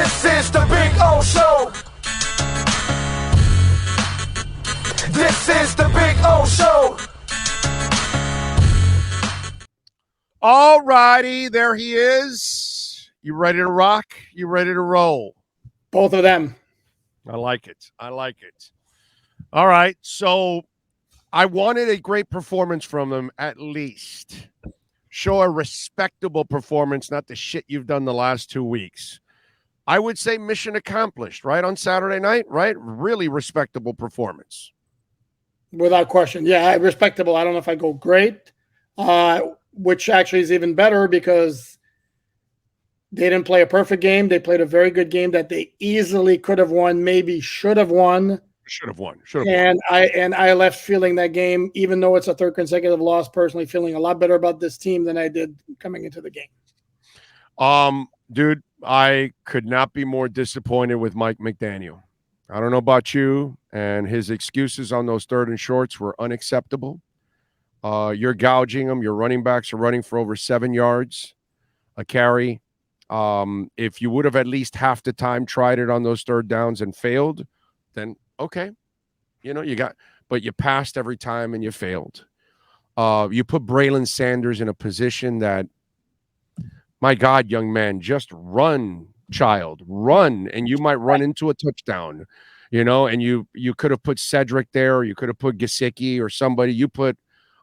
This is the Big O Show. This is the Big O Show. All righty, there he is. You ready to rock? You ready to roll? Both of them. I like it. I like it. All right, so I wanted a great performance from them at least. Show a respectable performance, not the shit you've done the last 2 weeks. I would say mission accomplished, right, on Saturday night, right? Really respectable performance. Without question. Yeah, respectable. I don't know if I go great, which actually is even better because they didn't play a perfect game. They played a very good game that they easily could have won, maybe should have won. Should have won. And I left feeling that game, even though it's a third consecutive loss, personally feeling a lot better about this team than I did coming into the game. Dude, I could not be more disappointed with Mike McDaniel. I don't know about you, and his excuses on those third and shorts were unacceptable. You're gouging them. Your running backs are running for over 7 yards a carry. If you would have at least half the time tried it on those third downs and failed, then okay. But you passed every time and you failed. You put Braylon Sanders in a position that, my God, young man, just run, child, run, and you might run into a touchdown, and you could have put Cedric there, or you could have put Gesicki or somebody. You put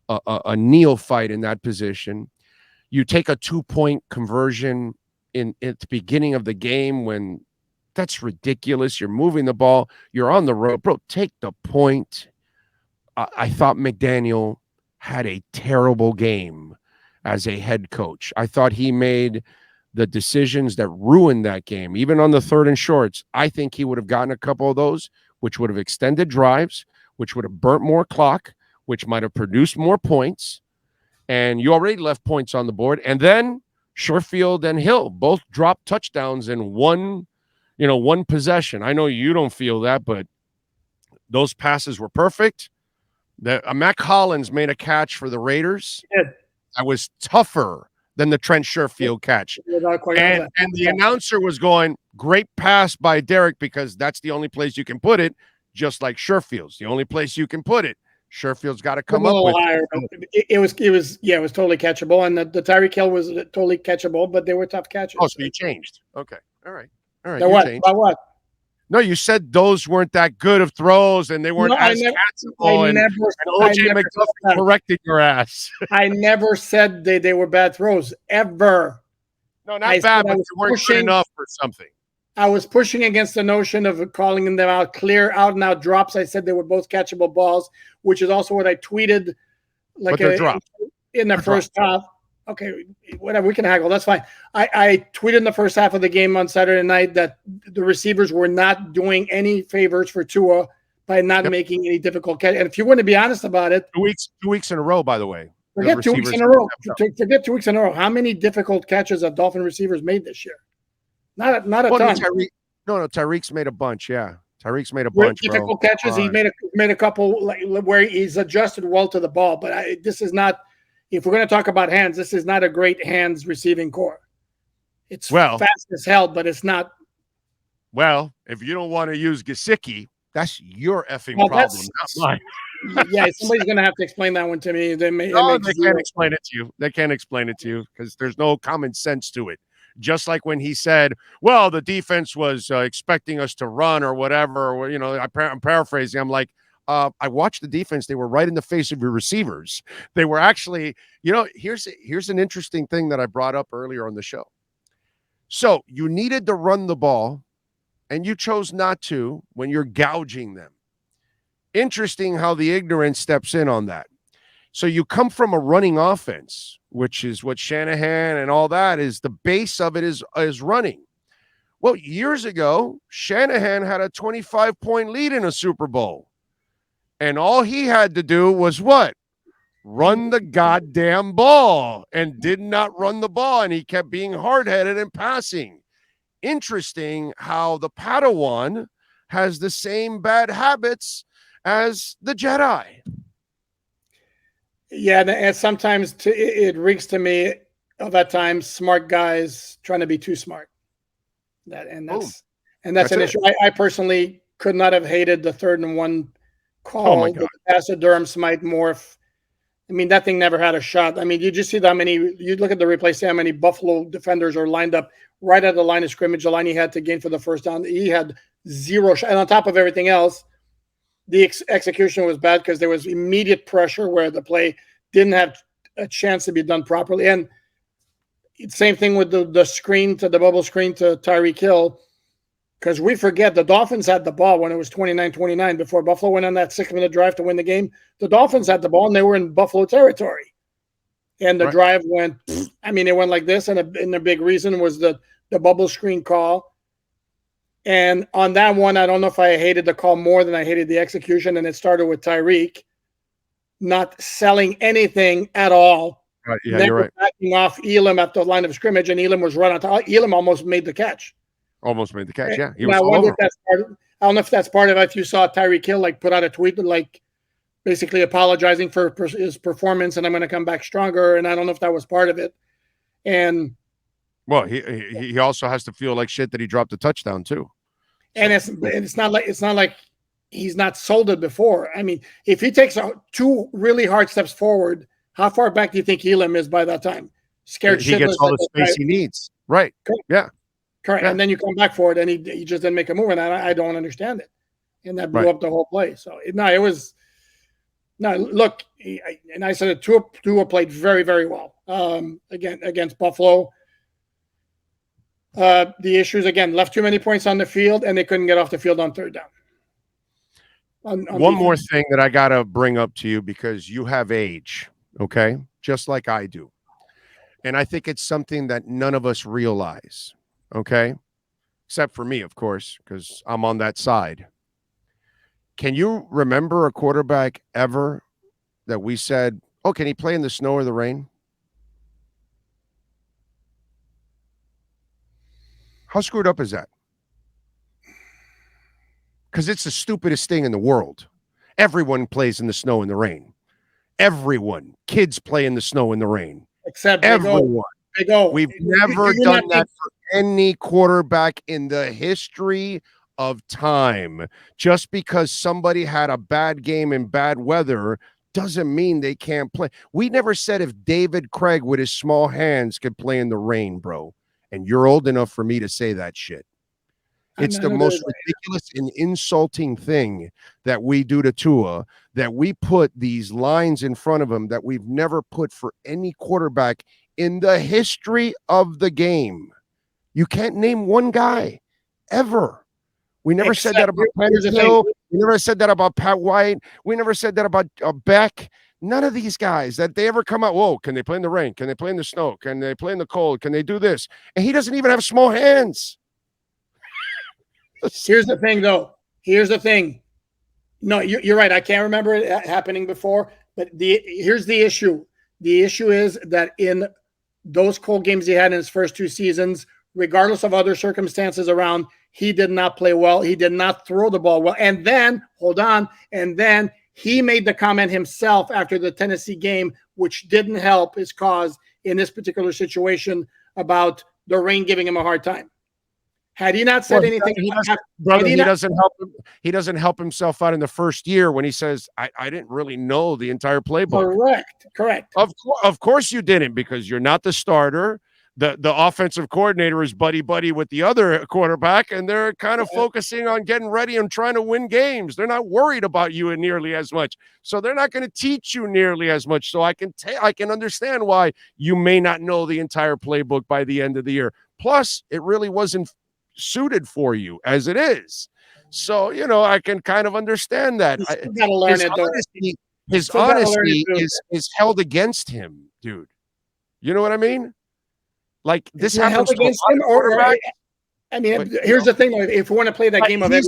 a neophyte in that position. You take a 2-point conversion at the beginning of the game when that's ridiculous. You're moving the ball. You're on the road. Bro, take the point. I thought McDaniel had a terrible game as a head coach. I thought he made the decisions that ruined that game. Even on the third and shorts, I think he would have gotten a couple of those, which would have extended drives, which would have burnt more clock, which might have produced more points. And you already left points on the board. And then Sherfield and Hill both dropped touchdowns in one possession. I know you don't feel that, but those passes were perfect. Mac Hollins made a catch for the Raiders. That was tougher than the Trent Sherfield catch. And the announcer was going, great pass by Derek, because that's the only place you can put it, just like Sherfield's the only place you can put it. Sherfield's got to come up with it. It was totally catchable, and the Tyreek Hill was totally catchable, but they were tough catches. Oh, so you changed. Okay. All right. About what? No, you said those weren't that good of throws, and they weren't as catchable. And O.J. McDuffie corrected your ass. I never said they were bad throws, ever. No, not bad, but they weren't good enough or something. I was pushing against the notion of calling them out clear, out-and-out drops. I said they were both catchable balls, which is also what I tweeted in the first half. Okay, whatever, we can haggle. That's fine. I tweeted in the first half of the game on Saturday night that the receivers were not doing any favors for Tua by not making any difficult catch. And if you want to be honest about it, 2 weeks in a row, by the way. Forget 2 weeks in a row. Forget 2 weeks in a row. How many difficult catches have Dolphin receivers made this year? Not a ton. Tyreek's made a bunch. Yeah, Tyreek's made a bunch. Difficult catches. He made a couple where he's adjusted well to the ball. But this is not. If we're going to talk about hands, this is not a great hands receiving core. It's fast as hell, but it's not. Well, if you don't want to use Gesicki, that's your effing problem, not mine. Yeah, somebody's going to have to explain that one to me. They can't explain it to you. They can't explain it to you because there's no common sense to it. Just like when he said, well, the defense was expecting us to run or whatever, or, I'm paraphrasing. I'm like, I watched the defense. They were right in the face of your receivers. They were actually, here's an interesting thing that I brought up earlier on the show. So you needed to run the ball, and you chose not to when you're gouging them. Interesting how the ignorance steps in on that. So you come from a running offense, which is what Shanahan and all that is. The base of it is running. Well, years ago, Shanahan had a 25-point lead in a Super Bowl. And all he had to do was what? Run the goddamn ball, and did not run the ball. And he kept being hard-headed and passing. Interesting how the Padawan has the same bad habits as the Jedi. Yeah, and sometimes it reeks to me of at times smart guys trying to be too smart. That's an issue. I personally could not have hated the 3rd and 1 call. Oh my God. The pass to Durham Smythe morph. I mean, that thing never had a shot. I mean, you just see how many, you look at the replay, see how many Buffalo defenders are lined up right at the line of scrimmage. The line he had to gain for the first down. He had 0 shot. And on top of everything else, the execution was bad because there was immediate pressure where the play didn't have a chance to be done properly. And same thing with the screen to the bubble screen to Tyreek Hill. Because we forget the Dolphins had the ball when it was 29-29 before Buffalo went on that 6-minute drive to win the game. The Dolphins had the ball and they were in Buffalo territory. And the drive went, it went like this. And the big reason was the bubble screen call. And on that one, I don't know if I hated the call more than I hated the execution. And it started with Tyreek not selling anything at all. Right. Yeah, you're right. Backing off Elam at the line of scrimmage, and Elam was right on top. Elam almost made the catch. Almost made the catch, yeah. He was all over. I don't know if that's part of it. If you saw Tyreek Hill put out a tweet basically apologizing for his performance, and I'm going to come back stronger. And I don't know if that was part of it. And well, he also has to feel like shit that he dropped a touchdown too. And it's not like he's not sold it before. I mean, if he takes 2 really hard steps forward, how far back do you think Elam is by that time? Scared shitless. He gets all the space he needs. Right. Correct. Yeah. Correct. Yeah. And then you come back for it, and he just didn't make a move, and I don't understand it. And that blew up the whole play. So, look, and I said it, Tua played very, very well against Buffalo. The issues, again, left too many points on the field, and they couldn't get off the field on 3rd down. One more thing that I got to bring up to you, because you have age, okay, just like I do. And I think it's something that none of us realize, okay, except for me, of course, because I'm on that side. Can you remember a quarterback ever that we said, oh, can he play in the snow or the rain? How screwed up is that? Because it's the stupidest thing in the world. Everyone plays in the snow and the rain. Everyone. Kids play in the snow and the rain. Except everyone. Big O. We've never done that for any quarterback in the history of time. Just because somebody had a bad game in bad weather doesn't mean they can't play. We never said if David Craig with his small hands could play in the rain, bro. And you're old enough for me to say that shit. It's the most ridiculous and insulting thing that we do to Tua, that we put these lines in front of him that we've never put for any quarterback in the history of the game. You can't name one guy ever. We never said that about Penn. We never said that about Pat White. We never said that about Beck. None of these guys that they ever come out, whoa, can they play in the rain? Can they play in the snow? Can they play in the cold? Can they do this? And he doesn't even have small hands. Here's the thing, though. Here's the thing. No, you're right. I can't remember it happening before. But here's the issue. The issue is that in those cold games he had in his first 2 seasons, regardless of other circumstances around, he did not play well. He did not throw the ball well. And then, he made the comment himself after the Tennessee game, which didn't help his cause in this particular situation, about the rain giving him a hard time. Had he not said anything, he doesn't help himself out in the first year when he says, I didn't really know the entire playbook. Correct. Of course you didn't, because you're not the starter. The offensive coordinator is buddy with the other quarterback, and they're kind of focusing on getting ready and trying to win games. They're not worried about you nearly as much. So they're not going to teach you nearly as much. So I can understand why you may not know the entire playbook by the end of the year. Plus, it really wasn't suited for you as it is. So, I can kind of understand that. His honesty is held against him, dude. You know what I mean? Like, this happens to him, here's the thing. If we want to play that game he's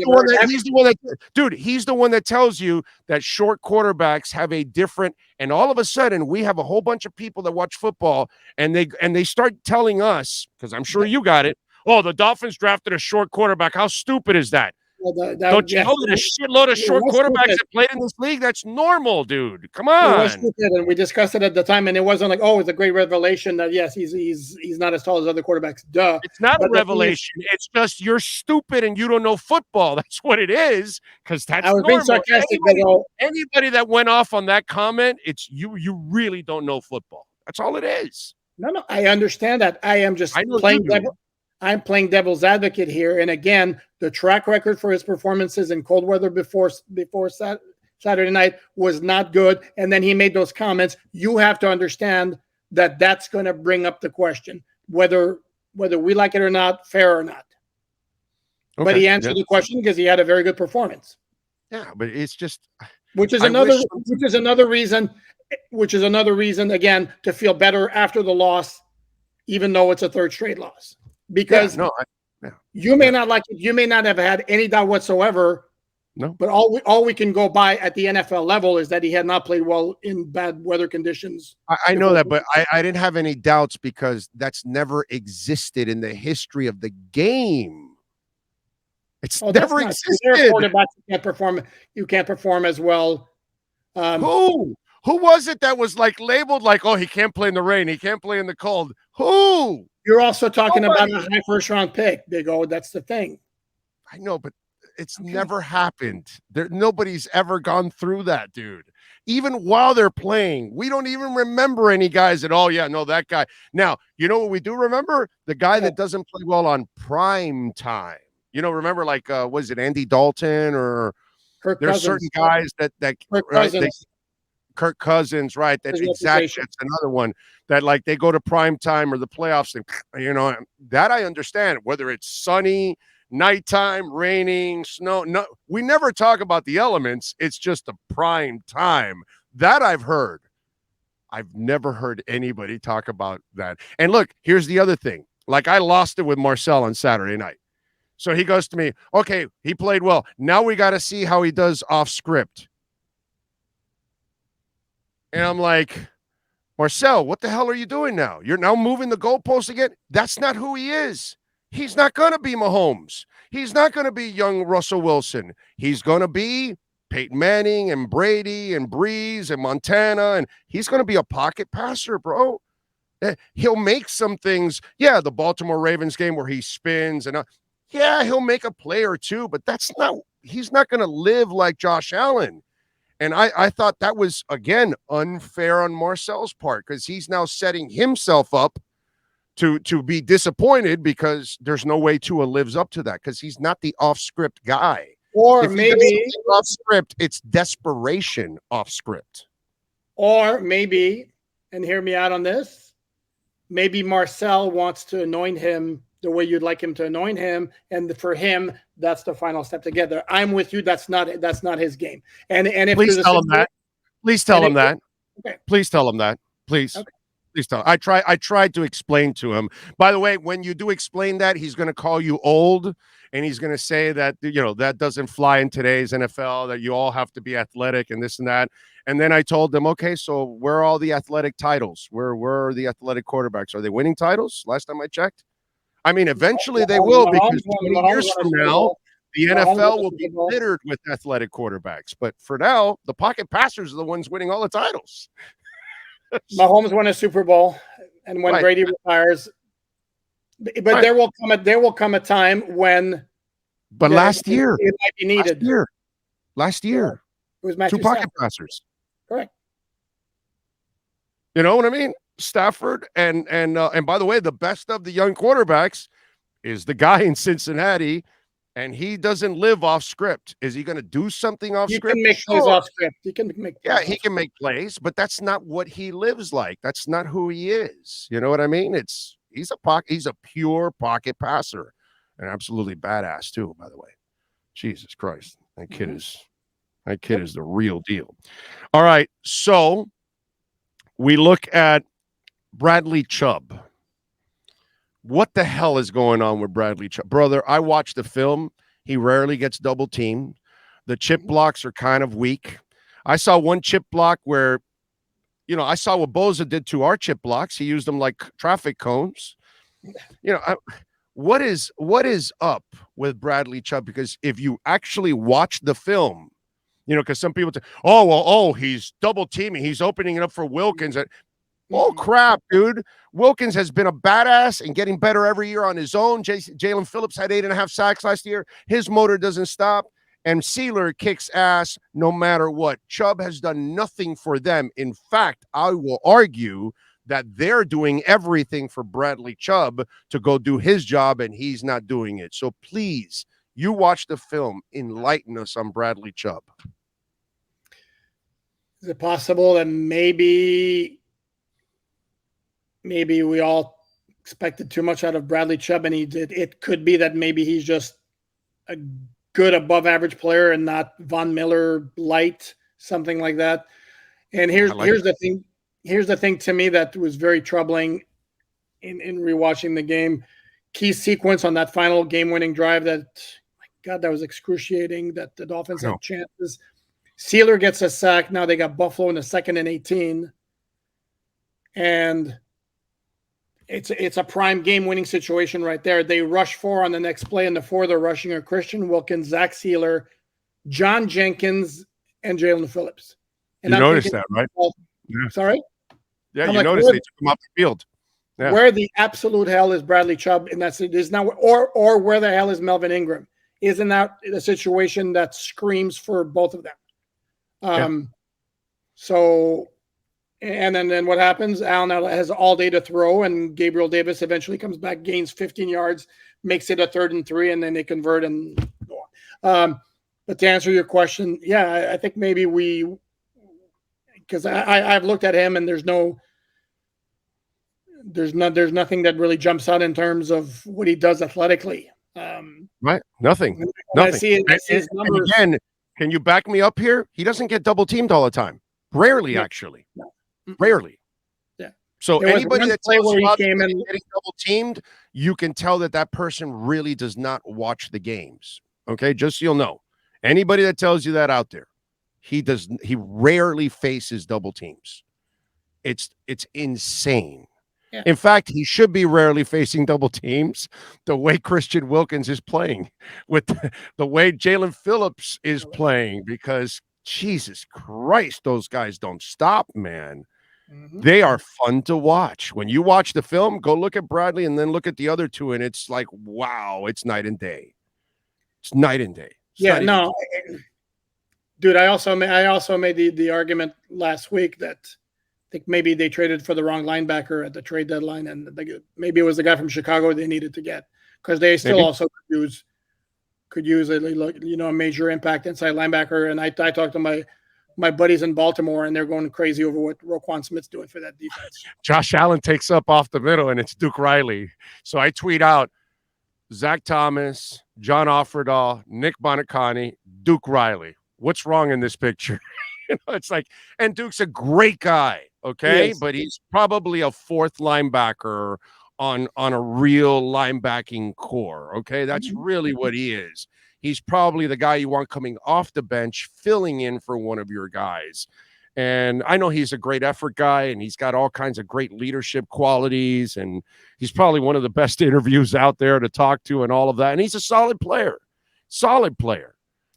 the one that tells you that short quarterbacks have a different, and all of a sudden we have a whole bunch of people that watch football, and they start telling us, because I'm sure you got it, oh, the Dolphins drafted a short quarterback. How stupid is that? Don't you know that a shitload of short quarterbacks have played in this league? That's normal, dude. Come on. And we discussed it at the time, and it wasn't like, oh, it's a great revelation that yes, he's not as tall as other quarterbacks. Duh. It's not a revelation. It's just you're stupid and you don't know football. That's what it is. Because that's normal. Being sarcastic. Anybody that went off on that comment, it's you. You really don't know football. That's all it is. No, I understand that. I am just playing I'm playing devil's advocate here. And again, the track record for his performances in cold weather before Saturday night was not good. And then he made those comments. You have to understand that that's going to bring up the question, whether we like it or not, fair or not. Okay. But he answered the question because he had a very good performance. Yeah, but it's just, which is another reason again to feel better after the loss, even though it's a third straight loss. Because you may not like it, you may not have had any doubt whatsoever. No, but all we can go by at the NFL level is that he had not played well in bad weather conditions. I know that, but I didn't have any doubts because that's never existed in the history of the game. It's never existed. There are quarterbacks you can't perform as well. Who was it that was like labeled like, oh, he can't play in the rain, he can't play in the cold? Who? You're also talking about a high first-round pick, Big O. That's the thing. I know, but it's never happened. Nobody's ever gone through that, dude. Even while they're playing, we don't even remember any guys at all. Yeah, no, that guy. Now, you know what we do remember? The guy that doesn't play well on prime time. You know, remember like, was it Andy Dalton or there's certain guys that Kirk Cousins, right? That's exactly. That's another one that like they go to prime time or the playoffs, and you know that I understand. Whether it's sunny, nighttime, raining, snow, no, we never talk about the elements. It's just the prime time that I've heard. I've never heard anybody talk about that. And look, here's the other thing. Like I lost it with Marcel on Saturday night. So he goes to me, okay, he played well. Now we got to see how he does off script. And I'm like, Marcel, what the hell are you doing now? You're now moving the goalpost again? That's not who he is. He's not going to be Mahomes. He's not going to be young Russell Wilson. He's going to be Peyton Manning and Brady and Breeze and Montana, and he's going to be a pocket passer, bro. He'll make some things. Yeah, the Baltimore Ravens game where he spins and yeah, he'll make a play or two, but he's not going to live like Josh Allen. And I thought that was, again, unfair on Marcel's part because he's now setting himself up to be disappointed because there's no way Tua lives up to that because he's not the off-script guy. Or maybe off-script, it's desperation off-script. Or maybe, and hear me out on this, maybe Marcel wants to anoint him the way you'd like him to anoint him, and for him, that's the final step together. I'm with you. That's not his game. And if please tell him that. Please tell him that. Okay. Please tell him that. Please. Okay. Please tell him. I tried to explain to him. By the way, when you do explain that, he's going to call you old, and he's going to say that that doesn't fly in today's NFL. That you all have to be athletic and this and that. And then I told them, okay, so where are all the athletic titles? Where are the athletic quarterbacks? Are they winning titles? Last time I checked. I mean, eventually they will because 20 years from now, the NFL will be littered with athletic quarterbacks. But for now, the pocket passers are the ones winning all the titles. Mahomes won a Super Bowl, and when Brady retires, but there will come a time when. But last year, it might be needed. Last year, it was Matthew 2 pocket passers. Correct. You know what I mean? Stafford and by the way, the best of the young quarterbacks is the guy in Cincinnati, and he doesn't live off script. Is he going to do something off script? He can make plays off script. He can make he can make plays, but that's not what he lives like. That's not who he is. You know what I mean? He's a pure pocket passer, and absolutely badass too. By the way, Jesus Christ, that kid is the real deal. All right, so we look at Bradley Chubb. What the hell is going on with Bradley Chubb? Brother, I watched the film. He rarely gets double teamed. The chip blocks are kind of weak. I saw one chip block where, I saw what Boza did to our chip blocks. He used them like traffic cones. what is up with Bradley Chubb? Because if you actually watch the film, because some people say, he's double teaming, he's opening it up for Wilkins. Crap, dude. Wilkins has been a badass and getting better every year on his own. Jalen Phillips had 8.5 sacks last year. His motor doesn't stop. And Sealer kicks ass no matter what. Chubb has done nothing for them. In fact, I will argue that they're doing everything for Bradley Chubb to go do his job, and he's not doing it. So please, you watch the film, enlighten us on Bradley Chubb. Is it possible that maybe we all expected too much out of Bradley Chubb, and it could be that maybe he's just a good above average player and not Von Miller light, something like that. And here's the thing. Here's the thing to me that was very troubling in rewatching the game. Key sequence on that final game-winning drive that, my God, that was excruciating, that the Dolphins had chances. Sealer gets a sack. Now they got Buffalo in the 2nd and 18. And it's a prime game-winning situation right there. They rush 4 on the next play, and the 4 they're rushing are Christian Wilkins, Zach Sealer, John Jenkins, and Jalen Phillips. And you noticed that, right? Yeah. Sorry? Yeah, you noticed they took him off the field. Yeah. Where the absolute hell is Bradley Chubb? And is not, or where the hell is Melvin Ingram? Isn't that a situation that screams for both of them? So, and then what happens? Alain has all day to throw, and Gabriel Davis eventually comes back, gains 15 yards, makes it a 3rd and 3, and then they convert and go on. But to answer your question, yeah, I think maybe because I've looked at him, and there's nothing that really jumps out in terms of what he does athletically. Right, nothing. I see his numbers. Again, can you back me up here? He doesn't get double teamed all the time. Rarely, actually. No. Rarely. Yeah. So anybody that tells you about getting double teamed, you can tell that person really does not watch the games. Okay, just so you'll know. Anybody that tells you that out there, he rarely faces double teams. It's insane. Yeah. In fact, he should be rarely facing double teams the way Christian Wilkins is playing, with the way Jalen Phillips is playing, because Jesus Christ, those guys don't stop, man. Mm-hmm. They are fun to watch. When you watch the film, go look at Bradley and then look at the other two, and it's like, wow, it's night and day. It's night and day. Dude, I also made the argument last week that I think maybe they traded for the wrong linebacker at the trade deadline, and maybe it was the guy from Chicago they needed to get, because they still also could use a major impact inside linebacker. And I talked to my buddies in Baltimore, and they're going crazy over what Roquan Smith's doing for that defense. Josh Allen takes up off the middle, and it's Duke Riley. So I tweet out Zach Thomas, John Offerdahl, Nick Bonacani, Duke Riley. What's wrong in this picture? It's like, and Duke's a great guy, okay? Yes. But he's probably a 4th linebacker on a real linebacking core, okay? That's really what he is. He's probably the guy you want coming off the bench, filling in for one of your guys. And I know he's a great effort guy, and he's got all kinds of great leadership qualities, and he's probably one of the best interviews out there to talk to and all of that. And he's a solid player.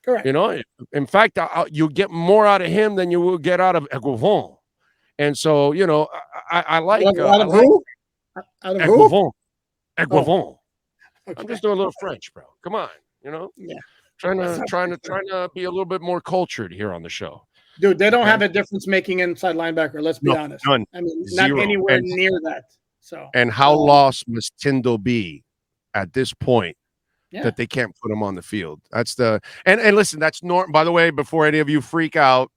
Correct. In fact, you get more out of him than you will get out of Eguavon. And so, I like out of who? Eguavon. Oh. Okay. I'm just doing a little French, bro. Come on, Yeah. Trying to be a little bit more cultured here on the show. Dude, they don't have a difference making inside linebacker. Let's be honest. None. I mean, not anywhere near that. So. And how lost must Tyndall be at this point that they can't put him on the field? That's and listen, that's normal. By the way, before any of you freak out,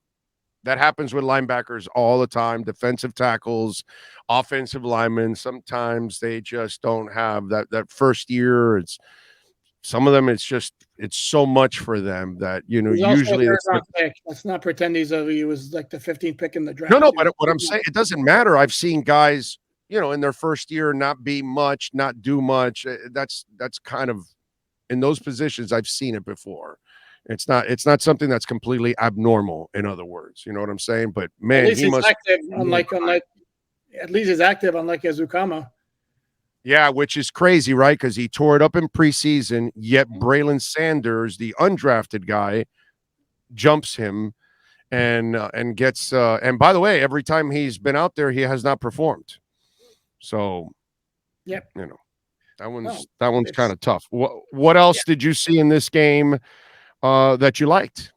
that happens with linebackers all the time. Defensive tackles, offensive linemen. Sometimes they just don't have that first year. Some of them, it's so much for them that, usually let's not pretend he was like the 15th pick in the draft. No, but what I'm saying, it doesn't matter. I've seen guys, in their first year not be much, not do much. That's kind of, in those positions, I've seen it before. It's not something that's completely abnormal, in other words. You know what I'm saying? But man, at least he's active, unlike Azukama. Yeah, which is crazy, right? Because he tore it up in preseason, yet Braylon Sanders, the undrafted guy, jumps him and gets and by the way, every time he's been out there, he has not performed. So, Yep. that one's kind of tough. What else did you see in this game that you liked?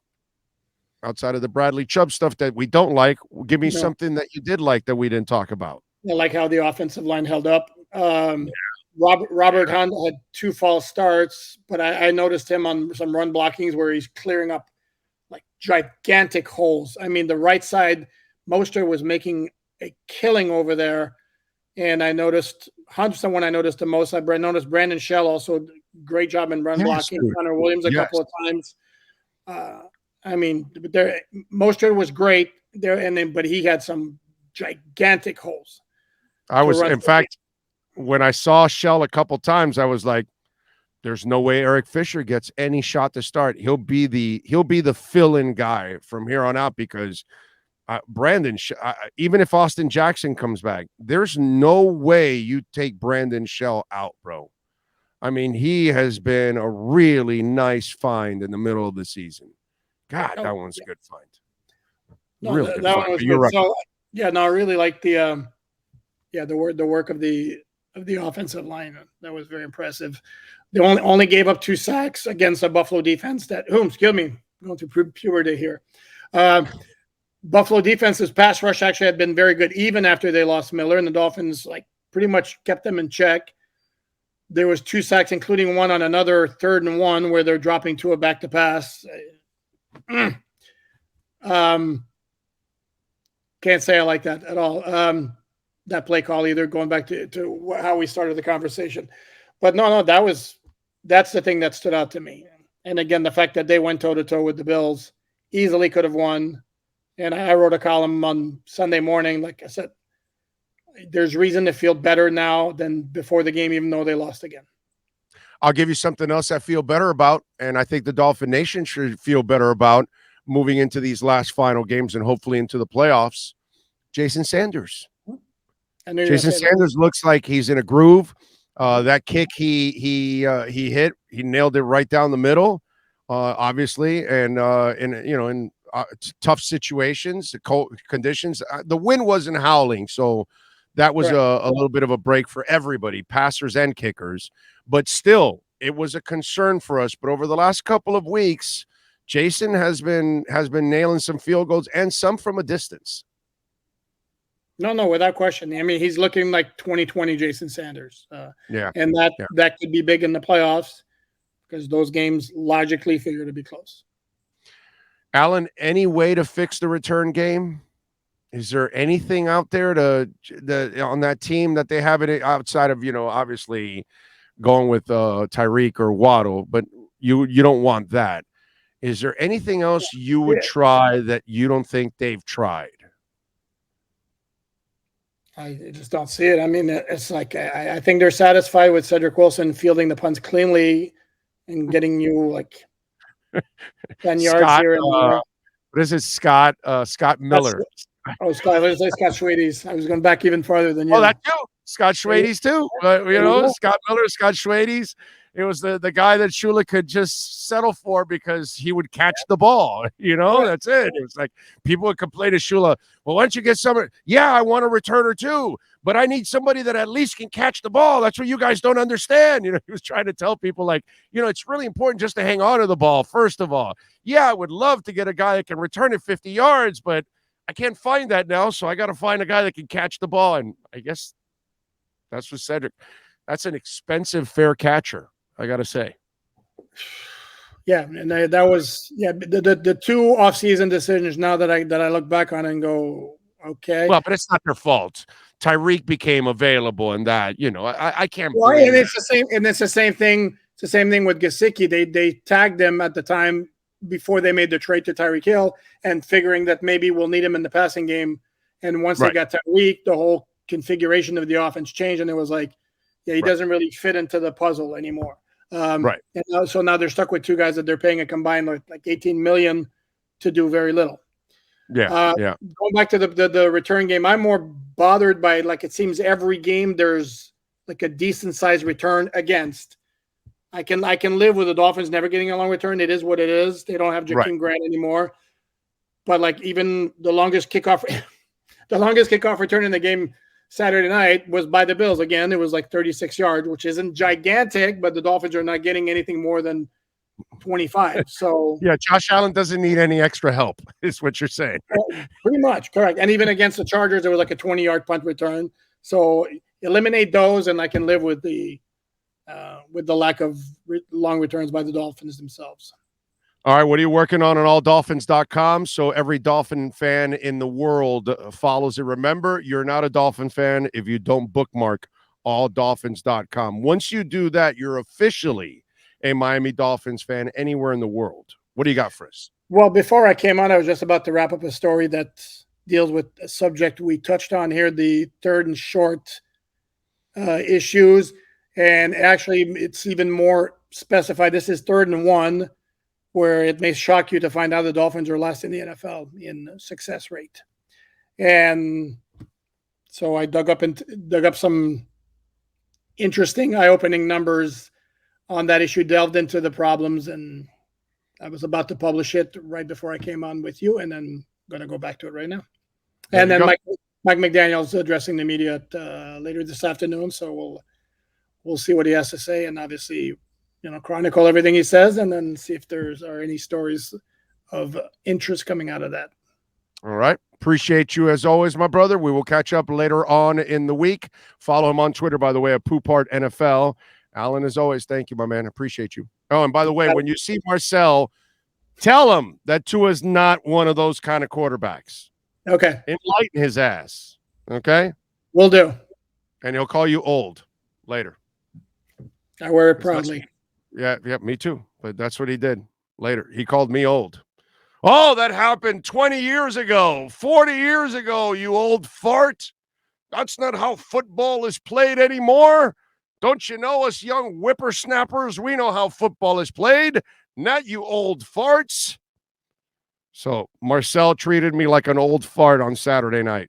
Outside of the Bradley Chubb stuff that we don't like, give me something that you did like that we didn't talk about. I like how the offensive line held up. Robert Hunt had 2 false starts, but I noticed him on some run blockings where he's clearing up like gigantic holes. I mean, the right side, Mostert was making a killing over there. And I noticed Hunt's the one I noticed the most. I noticed Brandon Shell also great job in run blocking. Dude. Connor Williams a couple of times. I mean, Mostert was great there, but he had some gigantic holes. In fact, when I saw Shell a couple times, I was like, "There's no way Eric Fisher gets any shot to start. He'll be the fill-in guy from here on out because Brandon, even if Austin Jackson comes back, there's no way you take Brandon Shell out, bro. I mean, he has been a really nice find in the middle of the season. God, that one's a good find. No, really that one was good. Right. So, I really like the work of the offensive line. That was very impressive. They only gave up 2 sacks against a Buffalo defense going through puberty here. Buffalo defense's pass rush actually had been very good even after they lost Miller, and the Dolphins pretty much kept them in check. There was 2 sacks, including one on another 3rd and 1 where they're dropping to a back to pass. Can't say I like that at all. That play call either, going back to how we started the conversation. But no, that's the thing that stood out to me. And again, the fact that they went toe-to-toe with the Bills, easily could have won. And I wrote a column on Sunday morning. Like I said, there's reason to feel better now than before the game, even though they lost again. I'll give you something else I feel better about, and I think the Dolphin Nation should feel better about moving into these last final games and hopefully into the playoffs. Jason Sanders. Jason Sanders looks like he's in a groove. That kick he hit, he nailed it right down the middle, obviously, and in tough situations, cold conditions. The wind wasn't howling, so that was a little bit of a break for everybody, passers and kickers. But still, it was a concern for us. But over the last couple of weeks, Jason has been nailing some field goals and some from a distance. No, without question. I mean, he's looking like 2020 Jason Sanders. And that could be big in the playoffs because those games logically figure to be close. Alain, any way to fix the return game? Is there anything out there on that team that they have it outside of, obviously going with Tyreek or Waddle, but you don't want that. Is there anything else you would try that you don't think they've tried? I just don't see it. I mean, it's like I think they're satisfied with Cedric Wilson fielding the punts cleanly and getting you like 10 yards here and there. What is it, Scott Miller? Scott Schwade's. I was going back even farther than you. Oh, that too. Scott Schwade's too. Scott Miller, Scott Schwade's. It was the guy that Shula could just settle for because he would catch the ball. That's it. It was like people would complain to Shula, well, why don't you get someone? Yeah, I want a returner too, but I need somebody that at least can catch the ball. That's what you guys don't understand. He was trying to tell people it's really important just to hang on to the ball, first of all. Yeah, I would love to get a guy that can return it 50 yards, but I can't find that now, so I got to find a guy that can catch the ball. And I guess that's what Cedric. That's an expensive fair catcher, I got to say. Yeah, and that was the 2 offseason decisions now that I look back on and go, okay. Well, but it's not their fault. Tyreek became available, and that I can't. Well, and it's the same. And it's the same thing. It's the same thing with Gesicki. They tagged him at the time before they made the trade to Tyreek Hill, and figuring that maybe we'll need him in the passing game. And once they got Tyreek, the whole configuration of the offense changed, and it was like, he doesn't really fit into the puzzle anymore. And so now they're stuck with 2 guys that they're paying a combined like $18 million to do very little. Going back to the return game, I'm more bothered by it seems every game there's like a decent sized return against. I can live with the Dolphins never getting a long return. It is what it is. They don't have Jakeem Grant anymore. But like even the longest kickoff return in the game Saturday night was by the Bills. Again, it was like 36 yards, which isn't gigantic, but the Dolphins are not getting anything more than 25. So yeah, Josh Allen doesn't need any extra help, is what you're saying. Pretty much, correct. And even against the Chargers, there was like a 20-yard punt return. So eliminate those, and I can live with the lack of long returns by the Dolphins themselves. All right, what are you working on alldolphins.com so every Dolphin fan in the world follows it? Remember, you're not a Dolphin fan if you don't bookmark alldolphins.com. Once you do that, you're officially a Miami Dolphins fan anywhere in the world. What do you got for us? Well, before I came on, I was just about to wrap up a story that deals with a subject we touched on here, the 3rd and short issues. And actually, it's even more specified. This is 3rd and 1, where it may shock you to find out the Dolphins are last in the NFL in success rate. And so I dug up some interesting, eye-opening numbers on that issue, delved into the problems, and I was about to publish it right before I came on with you, and then I'm going to go back to it right now. And then Mike McDaniel's addressing the media later this afternoon, so we'll see what he has to say, and obviously, chronicle everything he says, and then see if are any stories of interest coming out of that. All right. Appreciate you as always, my brother. We will catch up later on in the week. Follow him on Twitter, by the way, at Poupart NFL. Alan, as always, thank you, my man. Appreciate you. Oh, and by the way, when you see Marcel, tell him that Tua's not one of those kind of quarterbacks. Okay. Enlighten his ass. Okay? Will do. And he'll call you old later. I wear it proudly. Yeah, me too. But that's what he did later. He called me old. Oh, that happened 20 years ago, 40 years ago, you old fart. That's not how football is played anymore. Don't you know us young whippersnappers? We know how football is played, not you old farts. So Marcel treated me like an old fart on Saturday night.